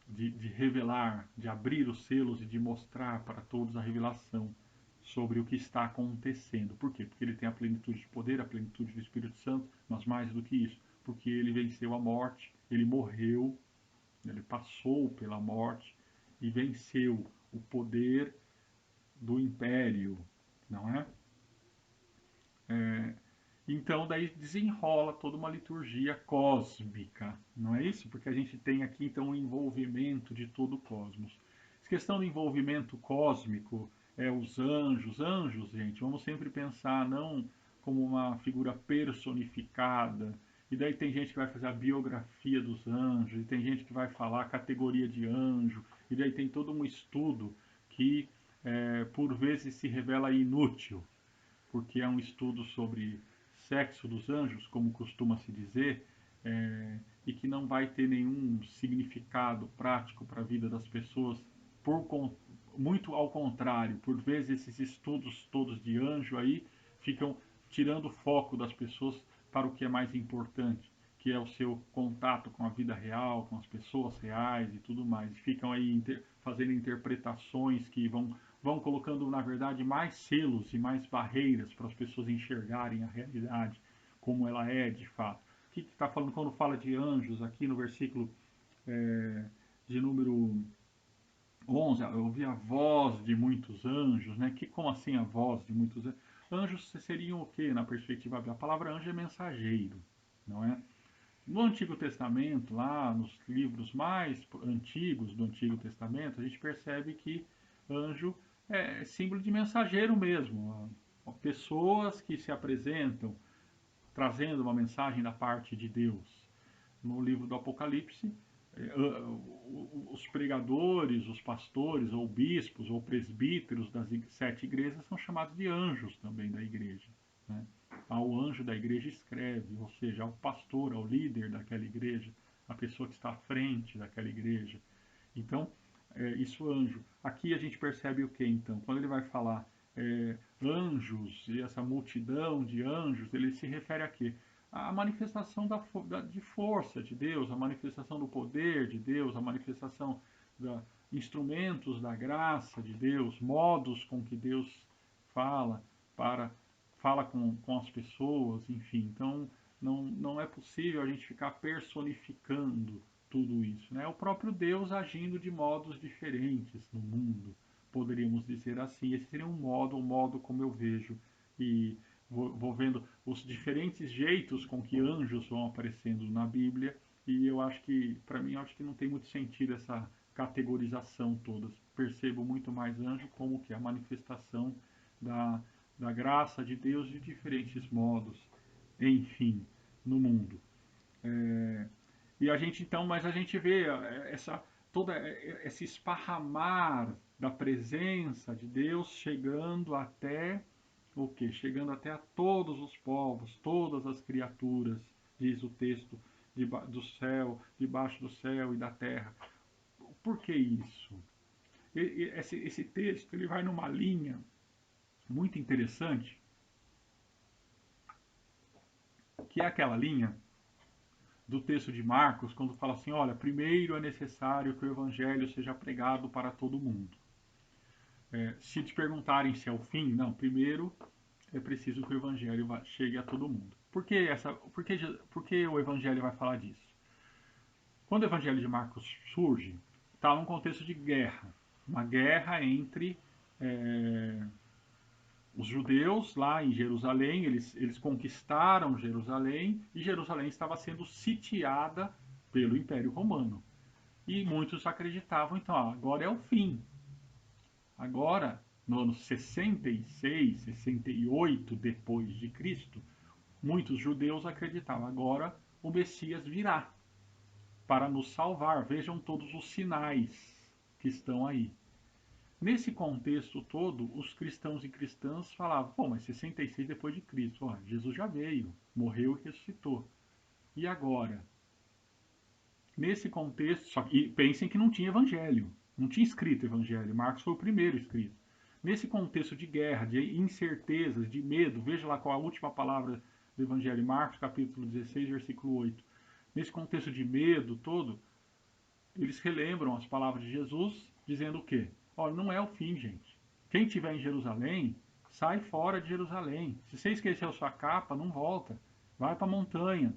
[SPEAKER 1] de revelar, de abrir os selos e de mostrar para todos a revelação sobre o que está acontecendo. Por quê? Porque ele tem a plenitude de poder, a plenitude do Espírito Santo, mas mais do que isso, porque ele venceu a morte, ele morreu, ele passou pela morte e venceu o poder do império, não é? Então, daí desenrola toda uma liturgia cósmica, não é isso? Porque a gente tem aqui, então, o envolvimento de todo o cosmos. Essa questão do envolvimento cósmico, os anjos. Anjos, gente, vamos sempre pensar não como uma figura personificada, e daí tem gente que vai fazer a biografia dos anjos, e tem gente que vai falar a categoria de anjo, e daí tem todo um estudo que, por vezes, se revela inútil, porque é um estudo sobre sexo dos anjos, como costuma se dizer, e que não vai ter nenhum significado prático para a vida das pessoas, muito ao contrário, por vezes esses estudos todos de anjo aí ficam tirando o foco das pessoas para o que é mais importante, que é o seu contato com a vida real, com as pessoas reais e tudo mais. E ficam aí fazendo interpretações que vão colocando, na verdade, mais selos e mais barreiras para as pessoas enxergarem a realidade como ela é de fato. O que está falando quando fala de anjos aqui no versículo de número 11? Eu ouvi a voz de muitos anjos, né? Como assim a voz de muitos anjos? Anjos seriam o que na perspectiva bíblica? A palavra anjo é mensageiro, não é? No Antigo Testamento, lá nos livros mais antigos do Antigo Testamento, a gente percebe que anjo é símbolo de mensageiro mesmo. Pessoas que se apresentam trazendo uma mensagem da parte de Deus. No livro do Apocalipse, os pregadores, os pastores, ou bispos, ou presbíteros das 7 igrejas são chamados de anjos também da igreja. Né? Ao anjo da igreja escreve, ou seja, ao pastor, ao líder daquela igreja, a pessoa que está à frente daquela igreja. Então, isso anjo. Aqui a gente percebe o que então? Quando ele vai falar anjos e essa multidão de anjos, ele se refere a quê? A manifestação de força de Deus, a manifestação do poder de Deus, a manifestação de instrumentos da graça de Deus, modos com que Deus fala fala com as pessoas, enfim. Então, não é possível a gente ficar personificando tudo isso. Né? O próprio Deus agindo de modos diferentes no mundo, poderíamos dizer assim. Esse seria um modo como eu vejo. E vou vendo os diferentes jeitos com que anjos vão aparecendo na Bíblia, e eu acho que, para mim, acho que não tem muito sentido essa categorização toda. Percebo muito mais anjo como que a manifestação da, da graça de Deus de diferentes modos, enfim, no mundo. E a gente então, mas a gente vê toda esse esparramar da presença de Deus chegando até o quê? Chegando até a todos os povos, todas as criaturas, diz o texto, do céu, debaixo do céu e da terra. Por que isso? Esse texto ele vai numa linha muito interessante, que é aquela linha do texto de Marcos, quando fala assim, olha, primeiro é necessário que o evangelho seja pregado para todo mundo. Se te perguntarem se é o fim, não, primeiro é preciso que o evangelho chegue a todo mundo. Por que o evangelho vai falar disso? Quando o evangelho de Marcos surge, está num contexto de guerra. Uma guerra entre os judeus lá em Jerusalém, eles conquistaram Jerusalém, e Jerusalém estava sendo sitiada pelo Império Romano. E muitos acreditavam, então, agora é o fim. Agora, no ano 66, 68 depois de Cristo, muitos judeus acreditavam, agora o Messias virá para nos salvar. Vejam todos os sinais que estão aí. Nesse contexto todo, os cristãos e cristãs falavam, pô, mas 66 depois de Cristo, ó, Jesus já veio, morreu e ressuscitou. E agora? Nesse contexto, e pensem que não tinha evangelho, não tinha escrito evangelho, Marcos foi o primeiro escrito. Nesse contexto de guerra, de incertezas, de medo, veja lá qual a última palavra do evangelho, Marcos capítulo 16, versículo 8. Nesse contexto de medo todo, eles relembram as palavras de Jesus, dizendo o quê? Olha, não é o fim, gente. Quem estiver em Jerusalém, sai fora de Jerusalém. Se você esqueceu sua capa, não volta. Vai para a montanha.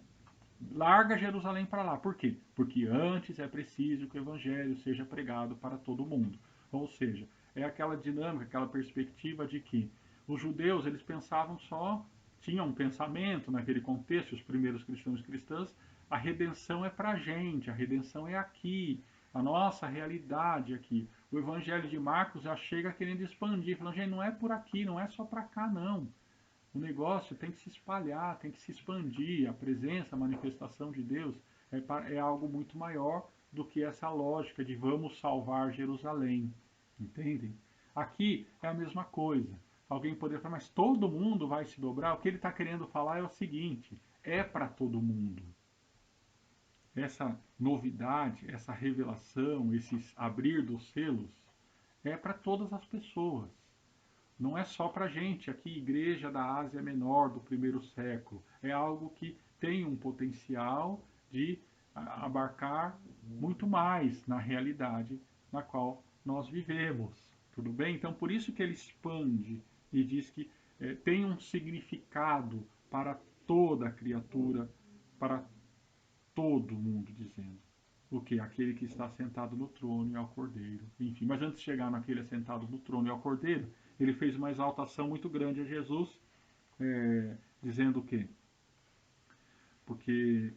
[SPEAKER 1] Larga Jerusalém para lá. Por quê? Porque antes é preciso que o evangelho seja pregado para todo mundo. Ou seja, é aquela dinâmica, aquela perspectiva de que os judeus, eles pensavam só, tinham um pensamento naquele contexto, os primeiros cristãos e cristãs, a redenção é para a gente, a redenção é aqui, a nossa realidade aqui. O evangelho de Marcos já chega querendo expandir, falando, gente, não é por aqui, não é só para cá, não. O negócio tem que se espalhar, tem que se expandir. A presença, a manifestação de Deus é algo muito maior do que essa lógica de vamos salvar Jerusalém. Entendem? Aqui é a mesma coisa. Alguém poderia falar, mas todo mundo vai se dobrar? O que ele está querendo falar é o seguinte: é para todo mundo. Essa novidade, essa revelação, esse abrir dos selos, é para todas as pessoas. Não é só para a gente, aqui, igreja da Ásia Menor do primeiro século. É algo que tem um potencial de abarcar muito mais na realidade na qual nós vivemos. Tudo bem? Então, por isso que ele expande e diz que tem um significado para toda a criatura, para todo mundo, dizendo. O que? Aquele que está sentado no trono e ao cordeiro. Enfim, mas antes de chegar naquele assentado no trono e ao cordeiro, ele fez uma exaltação muito grande a Jesus, dizendo o quê? Porque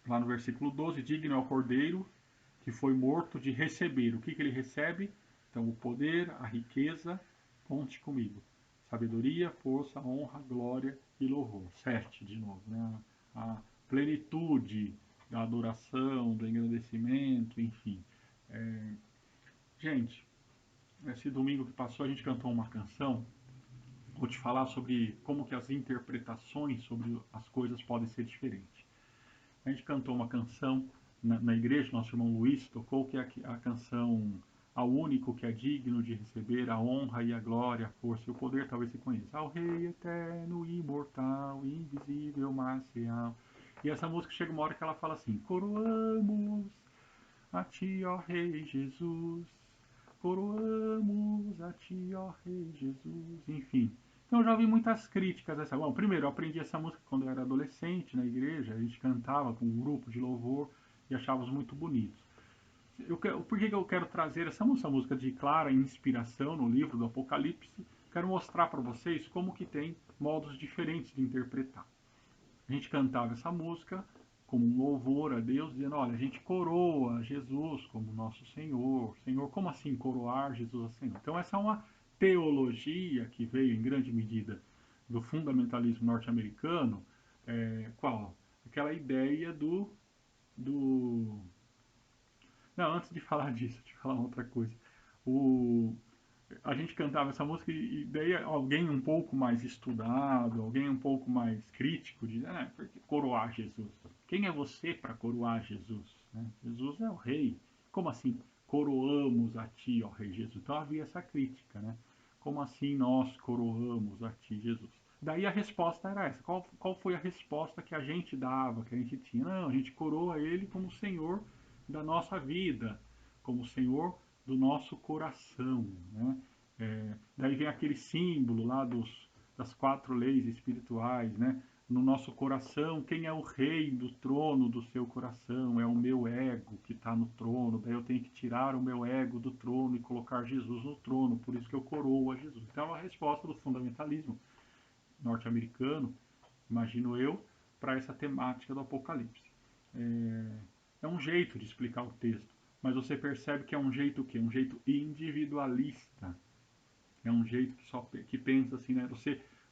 [SPEAKER 1] lá no versículo 12, digno é o cordeiro que foi morto de receber. O que ele recebe? Então, o poder, a riqueza, conte comigo. Sabedoria, força, honra, glória e louvor. 7 de novo, né? A plenitude da adoração, do engrandecimento, enfim. É, gente, esse domingo que passou a gente cantou uma canção. Vou te falar sobre como que as interpretações sobre as coisas podem ser diferentes. A gente cantou uma canção na igreja, nosso irmão Luiz tocou, que é a canção Ao único que é digno de receber a honra e a glória, a força e o poder, talvez você conheça. Ao Rei eterno, imortal, invisível, mas real. E essa música chega uma hora que ela fala assim: coroamos a ti, ó Rei Jesus, coroamos a ti, ó Rei Jesus, enfim. Então eu já ouvi muitas críticas a essa. Bom, primeiro, eu aprendi essa música quando eu era adolescente na igreja, a gente cantava com um grupo de louvor e achávamos muito bonitos. Por que eu quero trazer essa música de clara inspiração no livro do Apocalipse? Quero mostrar para vocês como que tem modos diferentes de interpretar. A gente cantava essa música como um louvor a Deus, dizendo, olha, a gente coroa Jesus como nosso Senhor. Senhor, como assim coroar Jesus a Senhor? Então essa é uma teologia que veio em grande medida do fundamentalismo norte-americano, qual? Aquela ideia do... Não, antes de falar disso, deixa eu falar outra coisa. O, a gente cantava essa música e daí alguém um pouco mais estudado, alguém um pouco mais crítico, diz, porque coroar Jesus? Quem é você para coroar Jesus? Né? Jesus é o rei. Como assim coroamos a ti, ó rei Jesus? Então havia essa crítica, né? Como assim nós coroamos a ti, Jesus? Daí a resposta era essa. Qual foi a resposta que a gente dava, que a gente tinha? Não, a gente coroa ele como Senhor da nossa vida, como Senhor do nosso coração, né? Daí vem aquele símbolo lá das 4 leis espirituais, né? No nosso coração, quem é o rei do trono do seu coração? É o meu ego que está no trono. Daí eu tenho que tirar o meu ego do trono e colocar Jesus no trono. Por isso que eu coroo a Jesus. Então é uma resposta do fundamentalismo norte-americano, imagino eu, para essa temática do Apocalipse. É um jeito de explicar o texto, mas você percebe que é um jeito o quê? Um jeito individualista. É um jeito que pensa assim, né?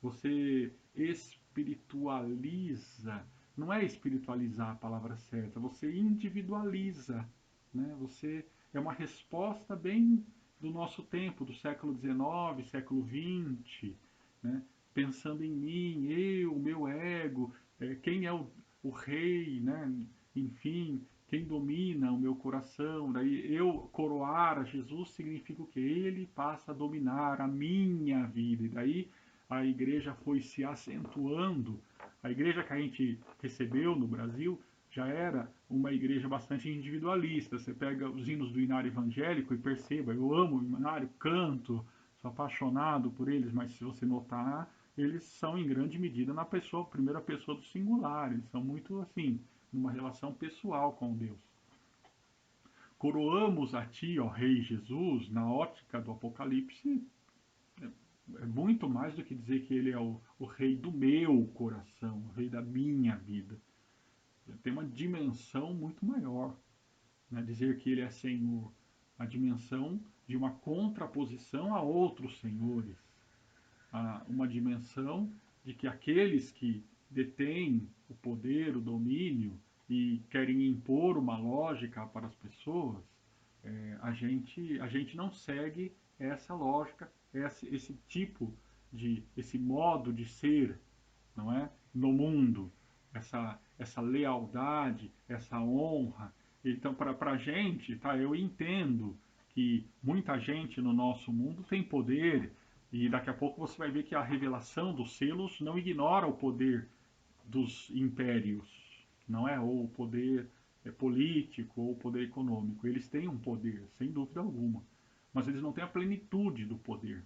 [SPEAKER 1] Você espiritualiza, não é espiritualizar a palavra certa, você individualiza, né? Você é uma resposta bem do nosso tempo, do século XIX, século XX, né? Pensando em mim, eu, meu ego, quem é o rei, né? Enfim, quem domina o meu coração. Daí eu coroar a Jesus significa o que? Ele passa a dominar a minha vida. E daí a igreja foi se acentuando. A igreja que a gente recebeu no Brasil já era uma igreja bastante individualista. Você pega os hinos do Inário Evangélico e perceba, eu amo o Inário, canto, sou apaixonado por eles, mas se você notar, eles são em grande medida na pessoa, primeira pessoa do singular, eles são muito assim, numa relação pessoal com Deus. Coroamos a ti, ó Rei Jesus, na ótica do Apocalipse, é muito mais do que dizer que ele é o rei do meu coração, o rei da minha vida. Ele tem uma dimensão muito maior, né? Dizer que ele é Senhor, a dimensão de uma contraposição a outros senhores, uma dimensão de que aqueles que detêm o poder, o domínio e querem impor uma lógica para as pessoas, a gente não segue essa lógica, esse tipo esse modo de ser, não é? No mundo, essa lealdade, essa honra. Então, para a gente, tá, eu entendo que muita gente no nosso mundo tem poder, e daqui a pouco você vai ver que a revelação dos selos não ignora o poder dos impérios, não é? Ou o poder político ou o poder econômico. Eles têm um poder, sem dúvida alguma, mas eles não têm a plenitude do poder.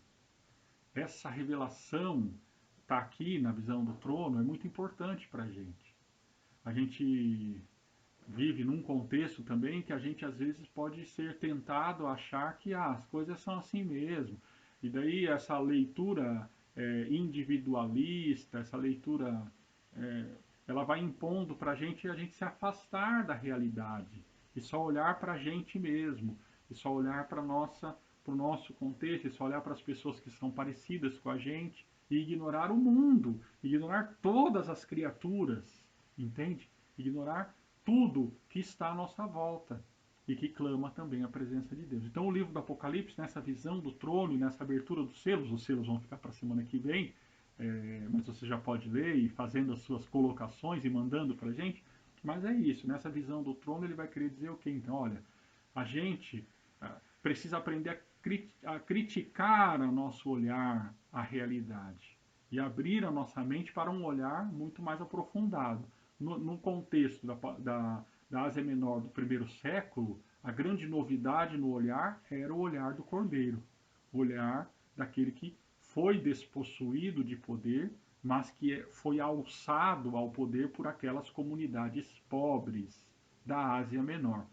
[SPEAKER 1] Essa revelação está aqui na visão do trono é muito importante para a gente. A gente vive num contexto também que a gente às vezes pode ser tentado a achar que as coisas são assim mesmo. E daí essa leitura individualista, essa leitura, é, ela vai impondo para a gente se afastar da realidade e só olhar para a gente mesmo, e só olhar para o nosso contexto, e só olhar para as pessoas que são parecidas com a gente e ignorar o mundo, ignorar todas as criaturas, entende? Ignorar tudo que está à nossa volta e que clama também a presença de Deus. Então, o livro do Apocalipse, nessa visão do trono e nessa abertura dos selos, os selos vão ficar para a semana que vem, mas você já pode ler e fazendo as suas colocações e mandando para a gente. Mas é isso, nessa visão do trono ele vai querer dizer o quê? Então, olha, a gente precisa aprender a criticar o nosso olhar à realidade e abrir a nossa mente para um olhar muito mais aprofundado. No contexto da Ásia Menor do primeiro século, a grande novidade no olhar era o olhar do Cordeiro, o olhar daquele que foi despossuído de poder, mas que foi alçado ao poder por aquelas comunidades pobres da Ásia Menor.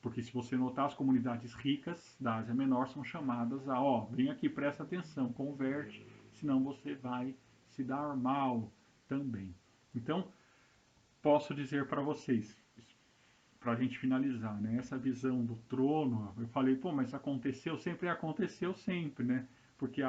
[SPEAKER 1] Porque se você notar, as comunidades ricas da Ásia Menor são chamadas a, ó, vem aqui, presta atenção, converte, senão você vai se dar mal também. Então, posso dizer para vocês, para a gente finalizar, né? Essa visão do trono, eu falei, pô, mas aconteceu sempre, né? Porque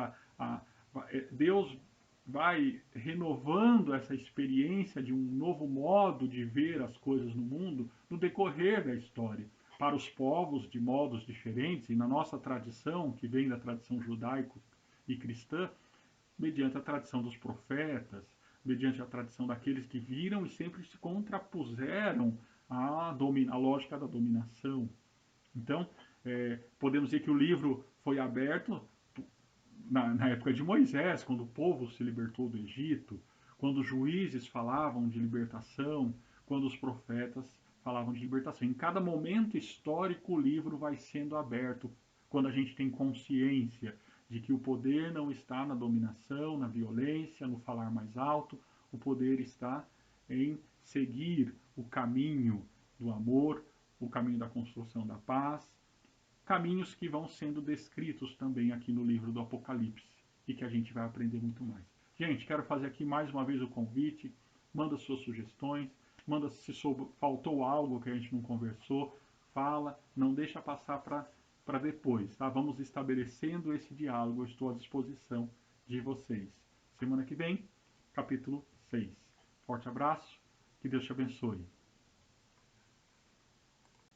[SPEAKER 1] Deus vai renovando essa experiência de um novo modo de ver as coisas no mundo no decorrer da história. Para os povos de modos diferentes, e na nossa tradição, que vem da tradição judaico e cristã, mediante a tradição dos profetas, mediante a tradição daqueles que viram e sempre se contrapuseram à lógica da dominação. Então, podemos dizer que o livro foi aberto na época de Moisés, quando o povo se libertou do Egito, quando os juízes falavam de libertação, quando os profetas falavam de libertação. Em cada momento histórico, o livro vai sendo aberto, quando a gente tem consciência de que o poder não está na dominação, na violência, no falar mais alto, o poder está em seguir o caminho do amor, o caminho da construção da paz, caminhos que vão sendo descritos também aqui no livro do Apocalipse e que a gente vai aprender muito mais. Gente, quero fazer aqui mais uma vez o convite, manda suas sugestões, manda se faltou algo que a gente não conversou, fala, não deixa passar para depois, tá? Vamos estabelecendo esse diálogo, eu estou à disposição de vocês. Semana que vem, capítulo 6. Forte abraço, que Deus te abençoe.